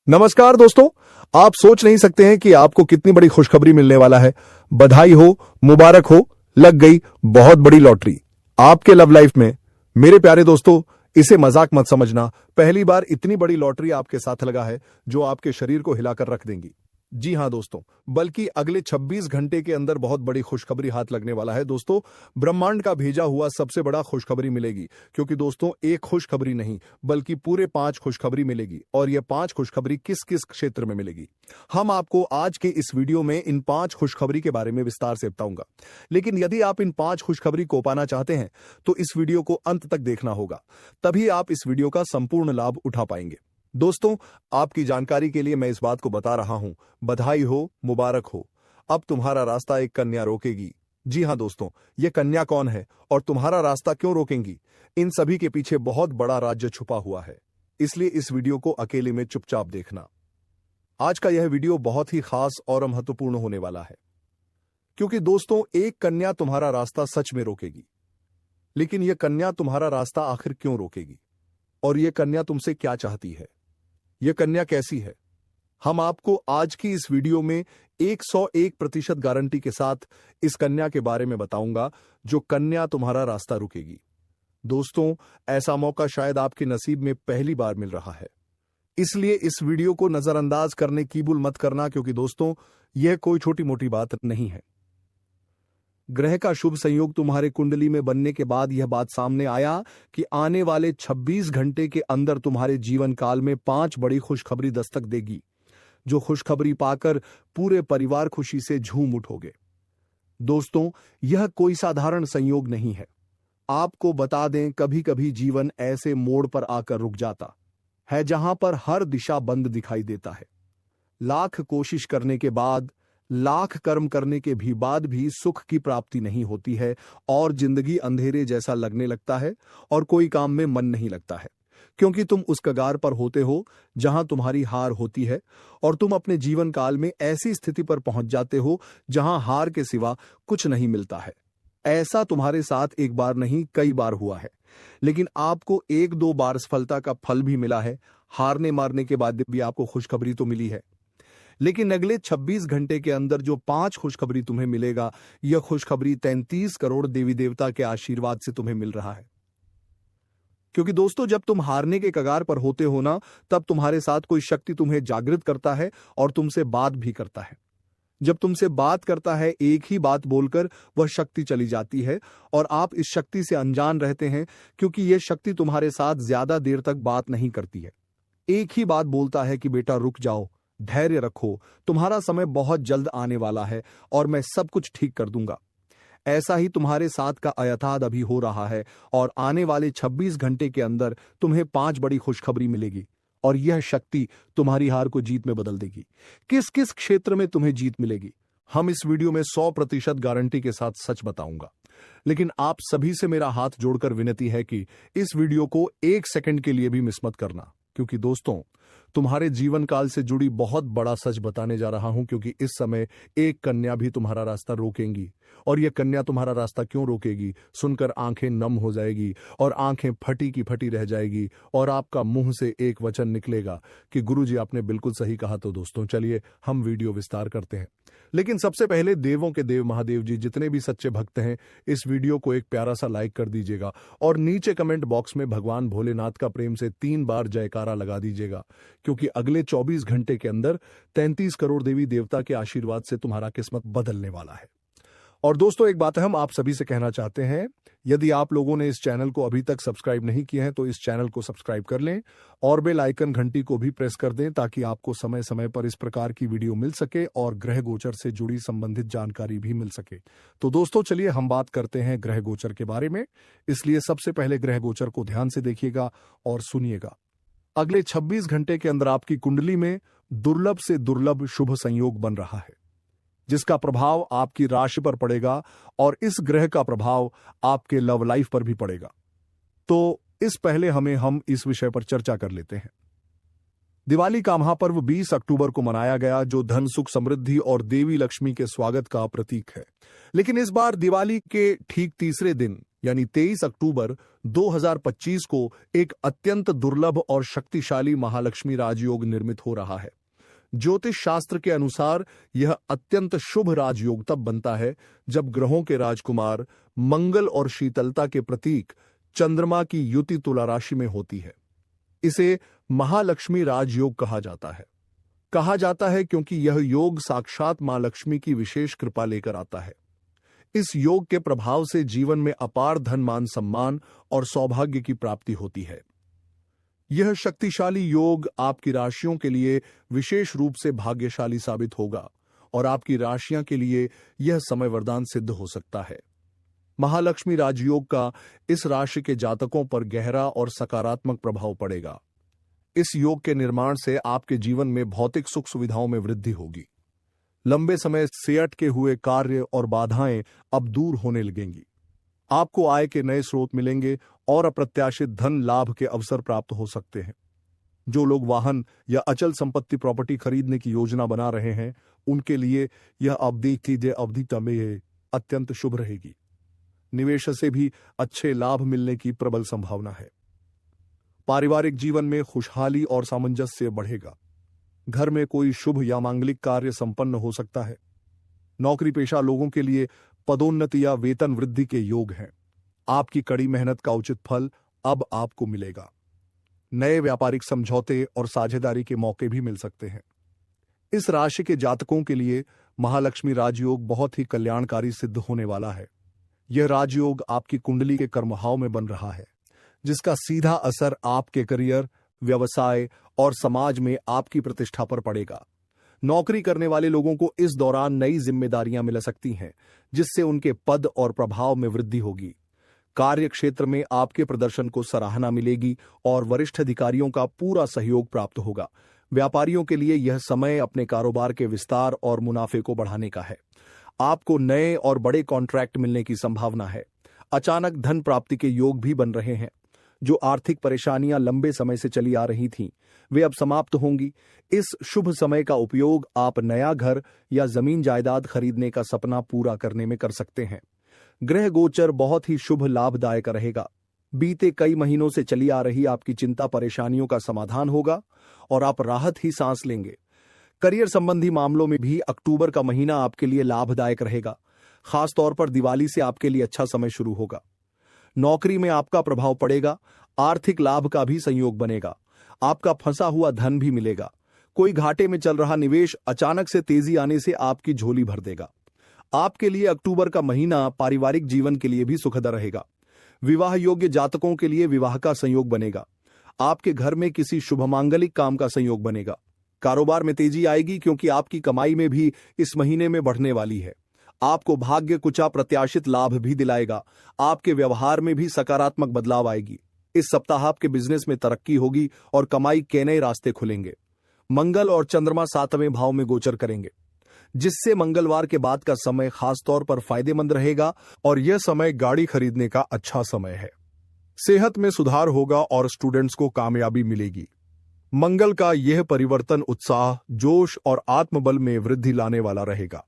नमस्कार दोस्तों। आप सोच नहीं सकते हैं कि आपको कितनी बड़ी खुशखबरी मिलने वाला है। बधाई हो, मुबारक हो, लग गई बहुत बड़ी लॉटरी आपके लव लाइफ में। मेरे प्यारे दोस्तों, इसे मजाक मत समझना। पहली बार इतनी बड़ी लॉटरी आपके साथ लगा है जो आपके शरीर को हिलाकर रख देंगी। जी हां दोस्तों, बल्कि अगले 26 घंटे के अंदर बहुत बड़ी खुशखबरी हाथ लगने वाला है। दोस्तों, ब्रह्मांड का भेजा हुआ सबसे बड़ा खुशखबरी मिलेगी, क्योंकि दोस्तों एक खुशखबरी नहीं बल्कि पूरे 5 खुशखबरी मिलेगी। और ये 5 खुशखबरी किस किस क्षेत्र में मिलेगी, हम आपको आज के इस वीडियो में इन 5 खुशखबरी के बारे में विस्तार से बताऊंगा। लेकिन यदि आप इन 5 खुशखबरी को पाना चाहते हैं तो इस वीडियो को अंत तक देखना होगा, तभी आप इस वीडियो का संपूर्ण लाभ उठा पाएंगे। दोस्तों, आपकी जानकारी के लिए मैं इस बात को बता रहा हूं, बधाई हो, मुबारक हो, अब तुम्हारा रास्ता एक कन्या रोकेगी। जी हां दोस्तों, ये कन्या कौन है और तुम्हारा रास्ता क्यों रोकेंगी, इन सभी के पीछे बहुत बड़ा राज्य छुपा हुआ है। इसलिए इस वीडियो को अकेले में चुपचाप देखना। आज का यह वीडियो बहुत ही खास और महत्वपूर्ण होने वाला है, क्योंकि दोस्तों एक कन्या तुम्हारा रास्ता सच में रोकेगी। लेकिन यह कन्या तुम्हारा रास्ता आखिर क्यों रोकेगी, और यह कन्या तुमसे क्या चाहती है, यह कन्या कैसी है, हम आपको आज की इस वीडियो में 101% गारंटी के साथ इस कन्या के बारे में बताऊंगा, जो कन्या तुम्हारा रास्ता रुकेगी। दोस्तों, ऐसा मौका शायद आपके नसीब में पहली बार मिल रहा है, इसलिए इस वीडियो को नजरअंदाज करने की भूल मत करना, क्योंकि दोस्तों यह कोई छोटी मोटी बात नहीं है। ग्रह का शुभ संयोग तुम्हारे कुंडली में बनने के बाद यह बात सामने आया कि आने वाले 26 घंटे के अंदर तुम्हारे जीवन काल में 5 बड़ी खुशखबरी दस्तक देगी, जो खुशखबरी पाकर पूरे परिवार खुशी से झूम उठोगे। दोस्तों, यह कोई साधारण संयोग नहीं है। आपको बता दें, कभी कभी जीवन ऐसे मोड़ पर आकर रुक जाता है जहां पर हर दिशा बंद दिखाई देता है। लाख कोशिश करने के बाद, लाख कर्म करने के बाद भी सुख की प्राप्ति नहीं होती है, और जिंदगी अंधेरे जैसा लगने लगता है और कोई काम में मन नहीं लगता है, क्योंकि तुम उस कगार पर होते हो जहां तुम्हारी हार होती है, और तुम अपने जीवन काल में ऐसी स्थिति पर पहुंच जाते हो जहां हार के सिवा कुछ नहीं मिलता है। ऐसा तुम्हारे साथ एक बार नहीं कई बार हुआ है, लेकिन आपको 1-2 बार सफलता का फल भी मिला है। हारने मारने के बाद भी आपको खुशखबरी तो मिली है। लेकिन अगले 26 घंटे के अंदर जो 5 खुशखबरी तुम्हें मिलेगा, यह खुशखबरी 33 करोड़ देवी देवता के आशीर्वाद से तुम्हें मिल रहा है। क्योंकि दोस्तों, जब तुम हारने के कगार पर होते हो ना, तब तुम्हारे साथ कोई शक्ति तुम्हें जागृत करता है और तुमसे बात भी करता है। जब तुमसे बात करता है, एक ही बात बोलकर वह शक्ति चली जाती है, और आप इस शक्ति से अनजान रहते हैं, क्योंकि यह शक्ति तुम्हारे साथ ज्यादा देर तक बात नहीं करती है। एक ही बात बोलता है कि बेटा रुक जाओ, धैर्य रखो, तुम्हारा समय बहुत जल्द आने वाला है और मैं सब कुछ ठीक कर दूंगा। ऐसा ही तुम्हारे साथ का अयथाद अभी हो रहा है, और आने वाले 26 घंटे के अंदर तुम्हें 5 बड़ी खुशखबरी मिलेगी, और यह शक्ति तुम्हारी हार को जीत में बदल देगी। किस किस क्षेत्र में तुम्हें जीत मिलेगी, हम इस वीडियो में 100% गारंटी के साथ सच बताऊंगा। लेकिन आप सभी से मेरा हाथ जोड़कर विनती है कि इस वीडियो को 1 सेकंड के लिए भी मिस मत करना, क्योंकि दोस्तों तुम्हारे जीवन काल से जुड़ी बहुत बड़ा सच बताने जा रहा हूं। क्योंकि इस समय एक कन्या भी तुम्हारा रास्ता रोकेंगी, और यह कन्या तुम्हारा रास्ता क्यों रोकेगी, सुनकर आंखें नम हो जाएगी और आंखें फटी की फटी रह जाएगी, और आपका मुंह से एक वचन निकलेगा कि गुरुजी आपने बिल्कुल सही कहा। तो दोस्तों चलिए हम वीडियो विस्तार करते हैं। लेकिन सबसे पहले देवों के देव महादेव जी, जितने भी सच्चे भक्त हैं, इस वीडियो को एक प्यारा सा लाइक कर दीजिएगा, और नीचे कमेंट बॉक्स में भगवान भोलेनाथ का प्रेम से 3 बार जयकारा लगा दीजिएगा, क्योंकि अगले 24 घंटे के अंदर 33 करोड़ देवी देवता के आशीर्वाद से तुम्हारा किस्मत बदलने वाला है। और दोस्तों एक बात हम आप सभी से कहना चाहते हैं, यदि आप लोगों ने इस चैनल को अभी तक सब्सक्राइब नहीं किया है तो इस चैनल को सब्सक्राइब कर लें, और बेल आइकन घंटी को भी प्रेस कर दें, ताकि आपको समय समय पर इस प्रकार की वीडियो मिल सके और ग्रह गोचर से जुड़ी संबंधित जानकारी भी मिल सके। तो दोस्तों चलिए हम बात करते हैं ग्रह गोचर के बारे में। इसलिए सबसे पहले ग्रह गोचर को ध्यान से देखिएगा और सुनिएगा। अगले 26 घंटे के अंदर आपकी कुंडली में दुर्लभ से दुर्लभ शुभ संयोग बन रहा है, जिसका प्रभाव आपकी राशि पर पड़ेगा, और इस ग्रह का प्रभाव आपके लव लाइफ पर भी पड़ेगा। तो इस पहले हम इस विषय पर चर्चा कर लेते हैं। दिवाली का महापर्व 20 अक्टूबर को मनाया गया, जो धन, सुख, समृद्धि और देवी लक्ष्मी के स्वागत का प्रतीक है। लेकिन इस बार दिवाली के ठीक तीसरे दिन यानी 23 अक्टूबर 2025 को एक अत्यंत दुर्लभ और शक्तिशाली महालक्ष्मी राजयोग निर्मित हो रहा है। ज्योतिष शास्त्र के अनुसार यह अत्यंत शुभ राजयोग तब बनता है जब ग्रहों के राजकुमार मंगल और शीतलता के प्रतीक चंद्रमा की युति तुला राशि में होती है। इसे महालक्ष्मी राजयोग कहा जाता है क्योंकि यह योग साक्षात मां लक्ष्मी की विशेष कृपा लेकर आता है। इस योग के प्रभाव से जीवन में अपार धन मान सम्मान और सौभाग्य की प्राप्ति होती है। यह शक्तिशाली योग आपकी राशियों के लिए विशेष रूप से भाग्यशाली साबित होगा और आपकी राशियां के लिए यह समय वरदान सिद्ध हो सकता है। महालक्ष्मी राजयोग का इस राशि के जातकों पर गहरा और सकारात्मक प्रभाव पड़ेगा। इस योग के निर्माण से आपके जीवन में भौतिक सुख सुविधाओं में वृद्धि होगी। लंबे समय से अटके हुए कार्य और बाधाएं अब दूर होने लगेंगी। आपको आय के नए स्रोत मिलेंगे और अप्रत्याशित धन लाभ के अवसर प्राप्त हो सकते हैं। जो लोग वाहन या अचल संपत्ति प्रॉपर्टी खरीदने की योजना बना रहे हैं, उनके लिए यह अवधि में अत्यंत शुभ रहेगी। निवेश से भी अच्छे लाभ मिलने की प्रबल संभावना है। पारिवारिक जीवन में खुशहाली और सामंजस्य बढ़ेगा। घर में कोई शुभ या मांगलिक कार्य संपन्न हो सकता है। नौकरी पेशा लोगों के लिए पदोन्नति या वेतन वृद्धि के योग हैं। आपकी कड़ी मेहनत का उचित फल अब आपको मिलेगा। नए व्यापारिक समझौते और साझेदारी के मौके भी मिल सकते हैं। इस राशि के जातकों के लिए महालक्ष्मी राजयोग बहुत ही कल्याणकारी सिद्ध होने वाला है। यह राजयोग आपकी कुंडली के कर्मभाव में बन रहा है, जिसका सीधा असर आपके करियर, व्यवसाय और समाज में आपकी प्रतिष्ठा पर पड़ेगा। नौकरी करने वाले लोगों को इस दौरान नई जिम्मेदारियां मिल सकती हैं, जिससे उनके पद और प्रभाव में वृद्धि होगी। कार्य क्षेत्र में आपके प्रदर्शन को सराहना मिलेगी और वरिष्ठ अधिकारियों का पूरा सहयोग प्राप्त होगा। व्यापारियों के लिए यह समय अपने कारोबार के विस्तार और मुनाफे को बढ़ाने का है। आपको नए और बड़े कॉन्ट्रैक्ट मिलने की संभावना है। अचानक धन प्राप्ति के योग भी बन रहे हैं। जो आर्थिक परेशानियां लंबे समय से चली आ रही थीं, वे अब समाप्त होंगी। इस शुभ समय का उपयोग आप नया घर या जमीन जायदाद खरीदने का सपना पूरा करने में कर सकते हैं। ग्रह गोचर बहुत ही शुभ लाभदायक रहेगा। बीते कई महीनों से चली आ रही आपकी चिंता परेशानियों का समाधान होगा और आप राहत ही सांस लेंगे। करियर संबंधी मामलों में भी अक्टूबर का महीना आपके लिए लाभदायक रहेगा। खासतौर पर दिवाली से आपके लिए अच्छा समय शुरू होगा। नौकरी में आपका प्रभाव पड़ेगा। आर्थिक लाभ का भी संयोग बनेगा। आपका फंसा हुआ धन भी मिलेगा। कोई घाटे में चल रहा निवेश अचानक से तेजी आने से आपकी झोली भर देगा। आपके लिए अक्टूबर का महीना पारिवारिक जीवन के लिए भी सुखद रहेगा। विवाह योग्य जातकों के लिए विवाह का संयोग बनेगा। आपके घर में किसी शुभ मांगलिक काम का संयोग बनेगा। कारोबार में तेजी आएगी क्योंकि आपकी कमाई में भी इस महीने में बढ़ने वाली है। आपको भाग्य कुछ अप्रत्याशित लाभ भी दिलाएगा। आपके व्यवहार में भी सकारात्मक बदलाव आएगी। इस सप्ताह आपके बिजनेस में तरक्की होगी और कमाई के नए रास्ते खुलेंगे। मंगल और चंद्रमा 7वें भाव में गोचर करेंगे, जिससे मंगलवार के बाद का समय खासतौर पर फायदेमंद रहेगा और यह समय गाड़ी खरीदने का अच्छा समय है। सेहत में सुधार होगा और स्टूडेंट्स को कामयाबी मिलेगी। मंगल का यह परिवर्तन उत्साह, जोश और आत्मबल में वृद्धि लाने वाला रहेगा।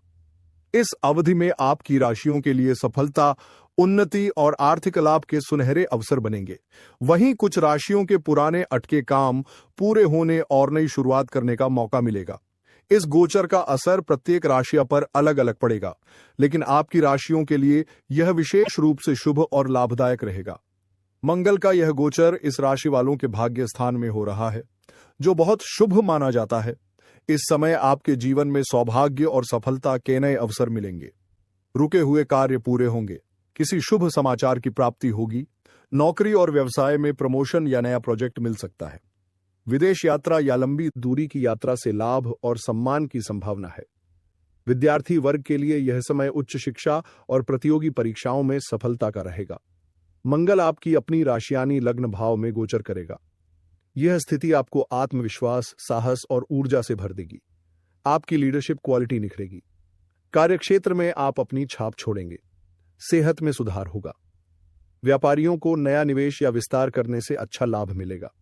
इस अवधि में आपकी राशियों के लिए सफलता, उन्नति और आर्थिक लाभ के सुनहरे अवसर बनेंगे। वहीं कुछ राशियों के पुराने अटके काम पूरे होने और नई शुरुआत करने का मौका मिलेगा। इस गोचर का असर प्रत्येक राशि पर अलग अलग पड़ेगा, लेकिन आपकी राशियों के लिए यह विशेष रूप से शुभ और लाभदायक रहेगा। मंगल का यह गोचर इस राशि वालों के भाग्य स्थान में हो रहा है, जो बहुत शुभ माना जाता है। इस समय आपके जीवन में सौभाग्य और सफलता के नए अवसर मिलेंगे। रुके हुए कार्य पूरे होंगे। किसी शुभ समाचार की प्राप्ति होगी। नौकरी और व्यवसाय में प्रमोशन या नया प्रोजेक्ट मिल सकता है। विदेश यात्रा या लंबी दूरी की यात्रा से लाभ और सम्मान की संभावना है। विद्यार्थी वर्ग के लिए यह समय उच्च शिक्षा और प्रतियोगी परीक्षाओं में सफलता का रहेगा। मंगल आपकी अपनी राशि यानी लग्न भाव में गोचर करेगा। यह स्थिति आपको आत्मविश्वास, साहस और ऊर्जा से भर देगी। आपकी लीडरशिप क्वालिटी निखरेगी। कार्यक्षेत्र में आप अपनी छाप छोड़ेंगे। सेहत में सुधार होगा। व्यापारियों को नया निवेश या विस्तार करने से अच्छा लाभ मिलेगा।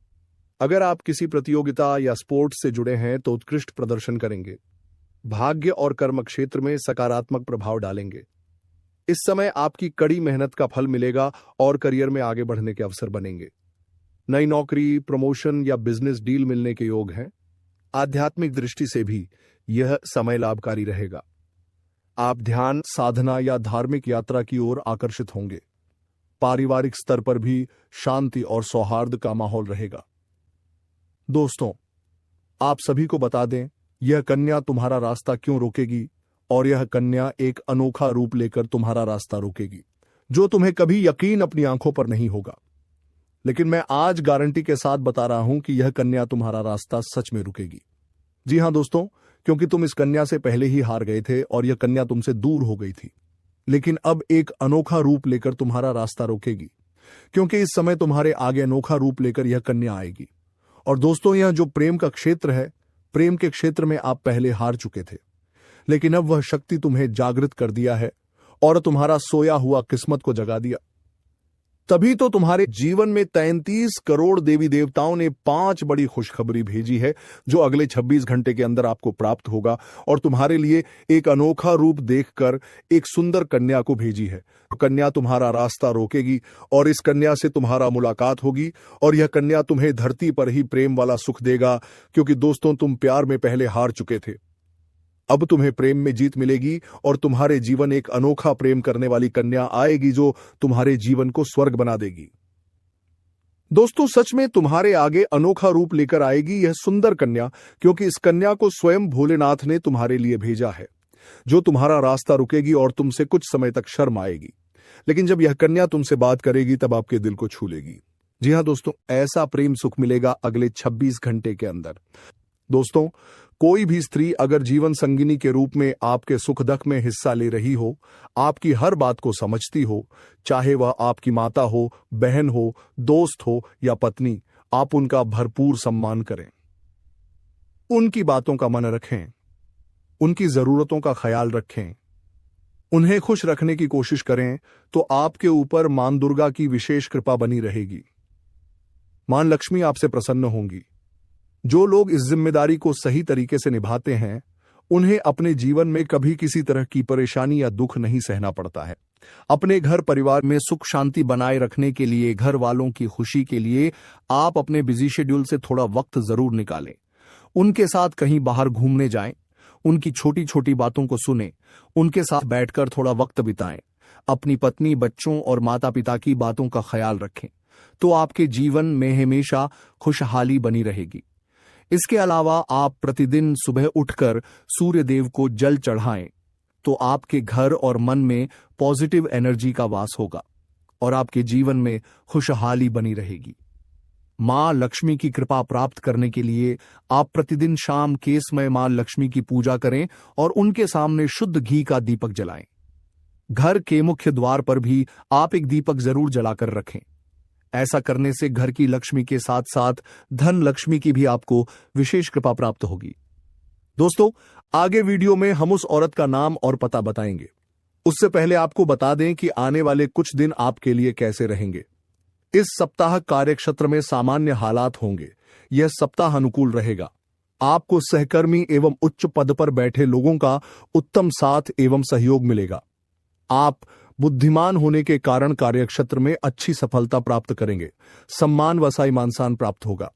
अगर आप किसी प्रतियोगिता या स्पोर्ट्स से जुड़े हैं तो उत्कृष्ट प्रदर्शन करेंगे। भाग्य और कर्म क्षेत्र में सकारात्मक प्रभाव डालेंगे। इस समय आपकी कड़ी मेहनत का फल मिलेगा और करियर में आगे बढ़ने के अवसर बनेंगे। नई नौकरी, प्रमोशन या बिजनेस डील मिलने के योग हैं। आध्यात्मिक दृष्टि से भी यह समय लाभकारी रहेगा। आप ध्यान, साधना या धार्मिक यात्रा की ओर आकर्षित होंगे। पारिवारिक स्तर पर भी शांति और सौहार्द का माहौल रहेगा। दोस्तों, आप सभी को बता दें, यह कन्या तुम्हारा रास्ता क्यों रोकेगी, और यह कन्या एक अनोखा रूप लेकर तुम्हारा रास्ता रोकेगी, जो तुम्हें कभी यकीन अपनी आंखों पर नहीं होगा। लेकिन मैं आज गारंटी के साथ बता रहा हूं कि यह कन्या तुम्हारा रास्ता सच में रुकेगी। जी हां दोस्तों, क्योंकि तुम इस कन्या से पहले ही हार गए थे और यह कन्या तुमसे दूर हो गई थी। लेकिन अब एक अनोखा रूप लेकर तुम्हारा रास्ता रोकेगी, क्योंकि इस समय तुम्हारे आगे अनोखा रूप लेकर यह कन्या आएगी। और दोस्तों, यह जो प्रेम का क्षेत्र है, प्रेम के क्षेत्र में आप पहले हार चुके थे, लेकिन अब वह शक्ति तुम्हें जागृत कर दिया है और तुम्हारा सोया हुआ किस्मत को जगा दिया। तभी तो तुम्हारे जीवन में 33 करोड़ देवी देवताओं ने 5 बड़ी खुशखबरी भेजी है, जो अगले 26 घंटे के अंदर आपको प्राप्त होगा। और तुम्हारे लिए एक अनोखा रूप देखकर एक सुंदर कन्या को भेजी है। कन्या तुम्हारा रास्ता रोकेगी और इस कन्या से तुम्हारा मुलाकात होगी, और यह कन्या तुम्हें धरती पर ही प्रेम वाला सुख देगा। क्योंकि दोस्तों, तुम प्यार में पहले हार चुके थे, अब तुम्हें प्रेम में जीत मिलेगी और तुम्हारे जीवन एक अनोखा प्रेम करने वाली कन्या आएगी, जो तुम्हारे जीवन को स्वर्ग बना देगी। दोस्तों, सच में तुम्हारे आगे अनोखा रूप लेकर आएगी यह सुंदर कन्या, क्योंकि इस कन्या को स्वयं भोलेनाथ ने तुम्हारे लिए भेजा है, जो तुम्हारा रास्ता रुकेगी और तुमसे कुछ समय तक शर्म आएगी। लेकिन जब यह कन्या तुमसे बात करेगी, तब आपके दिल को छू लेगी। जी हां दोस्तों, ऐसा प्रेम सुख मिलेगा अगले 26 घंटे के अंदर। दोस्तों, कोई भी स्त्री अगर जीवन संगिनी के रूप में आपके सुख दुख में हिस्सा ले रही हो, आपकी हर बात को समझती हो, चाहे वह आपकी माता हो, बहन हो, दोस्त हो या पत्नी, आप उनका भरपूर सम्मान करें, उनकी बातों का मन रखें, उनकी जरूरतों का ख्याल रखें, उन्हें खुश रखने की कोशिश करें, तो आपके ऊपर मां दुर्गा की विशेष कृपा बनी रहेगी। मां लक्ष्मी आपसे प्रसन्न होंगी। जो लोग इस जिम्मेदारी को सही तरीके से निभाते हैं, उन्हें अपने जीवन में कभी किसी तरह की परेशानी या दुख नहीं सहना पड़ता है। अपने घर परिवार में सुख शांति बनाए रखने के लिए, घर वालों की खुशी के लिए आप अपने बिजी शेड्यूल से थोड़ा वक्त जरूर निकालें। उनके साथ कहीं बाहर घूमने जाएं, उनकी छोटी छोटी बातों को सुनें, उनके साथ बैठकर थोड़ा वक्त बिताएं। अपनी पत्नी, बच्चों और माता पिता की बातों का ख्याल रखें, तो आपके जीवन में हमेशा खुशहाली बनी रहेगी। इसके अलावा आप प्रतिदिन सुबह उठकर सूर्य देव को जल चढ़ाएं, तो आपके घर और मन में पॉजिटिव एनर्जी का वास होगा और आपके जीवन में खुशहाली बनी रहेगी। मां लक्ष्मी की कृपा प्राप्त करने के लिए आप प्रतिदिन शाम केसमय मां लक्ष्मी की पूजा करें और उनके सामने शुद्ध घी का दीपक जलाएं। घर के मुख्य द्वार पर भी आप एक दीपक जरूर जलाकर रखें। ऐसा करने से घर की लक्ष्मी के साथ साथ धन लक्ष्मी की भी आपको विशेष कृपा प्राप्त होगी। दोस्तों, आगे वीडियो में हम उस औरत का नाम और पता बताएंगे। उससे पहले आपको बता दें कि आने वाले कुछ दिन आपके लिए कैसे रहेंगे। इस सप्ताह कार्यक्षेत्र में सामान्य हालात होंगे। यह सप्ताह अनुकूल रहेगा। आपको सहकर्मी एवं उच्च पद पर बैठे लोगों का उत्तम साथ एवं सहयोग मिलेगा। आप बुद्धिमान होने के कारण कार्यक्षेत्र में अच्छी सफलता प्राप्त करेंगे। सम्मान व सम्मान प्राप्त होगा।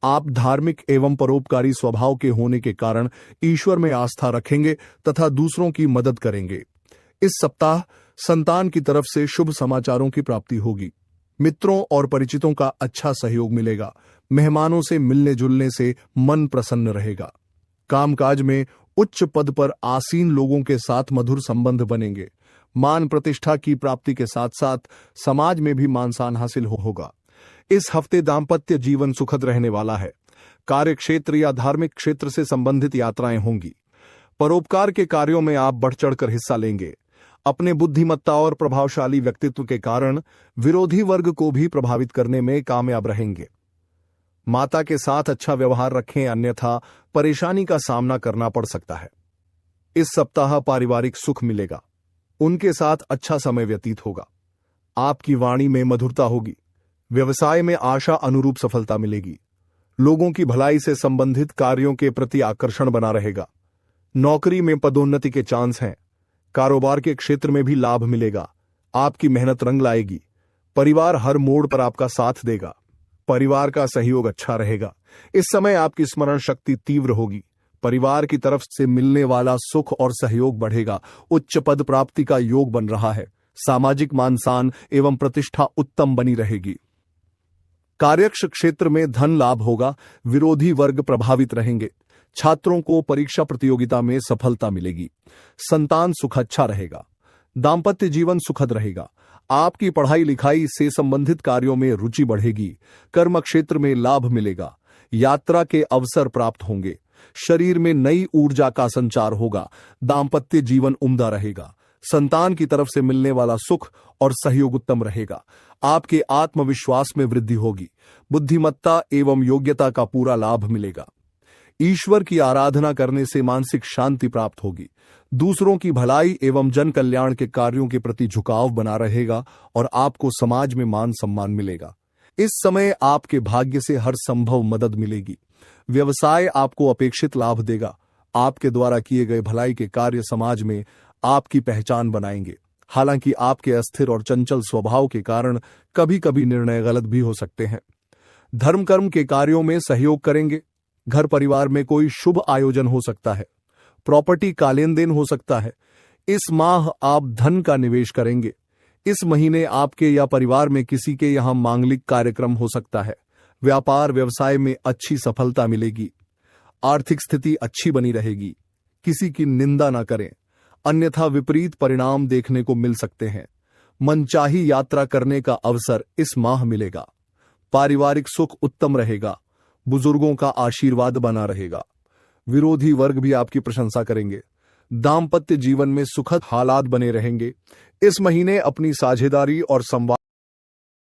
आप धार्मिक एवं परोपकारी स्वभाव के होने के कारण ईश्वर में आस्था रखेंगे तथा दूसरों की मदद करेंगे। इस सप्ताह संतान की तरफ से शुभ समाचारों की प्राप्ति होगी। मित्रों और परिचितों का अच्छा सहयोग मिलेगा। मेहमानों से मिलने जुलने से मन प्रसन्न रहेगा। कामकाज में उच्च पद पर आसीन लोगों के साथ मधुर संबंध बनेंगे। मान प्रतिष्ठा की प्राप्ति के साथ साथ समाज में भी मान सम्मान हासिल होगा। इस हफ्ते दाम्पत्य जीवन सुखद रहने वाला है। कार्य क्षेत्र या धार्मिक क्षेत्र से संबंधित यात्राएं होंगी। परोपकार के कार्यों में आप बढ़ चढ़कर हिस्सा लेंगे। अपने बुद्धिमत्ता और प्रभावशाली व्यक्तित्व के कारण विरोधी वर्ग को भी प्रभावित करने में कामयाब रहेंगे। माता के साथ अच्छा व्यवहार रखें, अन्यथा परेशानी का सामना करना पड़ सकता है। इस सप्ताह पारिवारिक सुख मिलेगा। उनके साथ अच्छा समय व्यतीत होगा। आपकी वाणी में मधुरता होगी। व्यवसाय में आशा अनुरूप सफलता मिलेगी। लोगों की भलाई से संबंधित कार्यों के प्रति आकर्षण बना रहेगा। नौकरी में पदोन्नति के चांस हैं। कारोबार के क्षेत्र में भी लाभ मिलेगा। आपकी मेहनत रंग लाएगी। परिवार हर मोड़ पर आपका साथ देगा। परिवार का सहयोग अच्छा रहेगा। इस समय आपकी स्मरण शक्ति तीव्र होगी। परिवार की तरफ से मिलने वाला सुख और सहयोग बढ़ेगा। उच्च पद प्राप्ति का योग बन रहा है। सामाजिक मान सम्मान एवं प्रतिष्ठा उत्तम बनी रहेगी। कार्यक्ष क्षेत्र में धन लाभ होगा। विरोधी वर्ग प्रभावित रहेंगे। छात्रों को परीक्षा प्रतियोगिता में सफलता मिलेगी। संतान सुख अच्छा रहेगा। दांपत्य जीवन सुखद रहेगा। आपकी पढ़ाई लिखाई से संबंधित कार्यों में रुचि बढ़ेगी। कर्म क्षेत्र में लाभ मिलेगा। यात्रा के अवसर प्राप्त होंगे। शरीर में नई ऊर्जा का संचार होगा। दांपत्य जीवन उम्दा रहेगा। संतान की तरफ से मिलने वाला सुख और सहयोग उत्तम रहेगा। आपके आत्मविश्वास में वृद्धि होगी। बुद्धिमत्ता एवं योग्यता का पूरा लाभ मिलेगा। ईश्वर की आराधना करने से मानसिक शांति प्राप्त होगी। दूसरों की भलाई एवं जन कल्याण के कार्यों के प्रति झुकाव बना रहेगा और आपको समाज में मान सम्मान मिलेगा। इस समय आपके भाग्य से हर संभव मदद मिलेगी। व्यवसाय आपको अपेक्षित लाभ देगा। आपके द्वारा किए गए भलाई के कार्य समाज में आपकी पहचान बनाएंगे। हालांकि आपके अस्थिर और चंचल स्वभाव के कारण कभी कभी निर्णय गलत भी हो सकते हैं। धर्म कर्म के कार्यों में सहयोग करेंगे। घर परिवार में कोई शुभ आयोजन हो सकता है। प्रॉपर्टी का लेन देन हो सकता है। इस माह आप धन का निवेश करेंगे। इस महीने आपके या परिवार में किसी के यहां मांगलिक कार्यक्रम हो सकता है। व्यापार व्यवसाय में अच्छी सफलता मिलेगी। आर्थिक स्थिति अच्छी बनी रहेगी। किसी की निंदा न करें, अन्यथा विपरीत परिणाम देखने को मिल सकते हैं। मनचाही यात्रा करने का अवसर इस माह मिलेगा। पारिवारिक सुख उत्तम रहेगा। बुजुर्गों का आशीर्वाद बना रहेगा। विरोधी वर्ग भी आपकी प्रशंसा करेंगे। दांपत्य जीवन में सुखद हालात बने रहेंगे। इस महीने अपनी साझेदारी और संवाद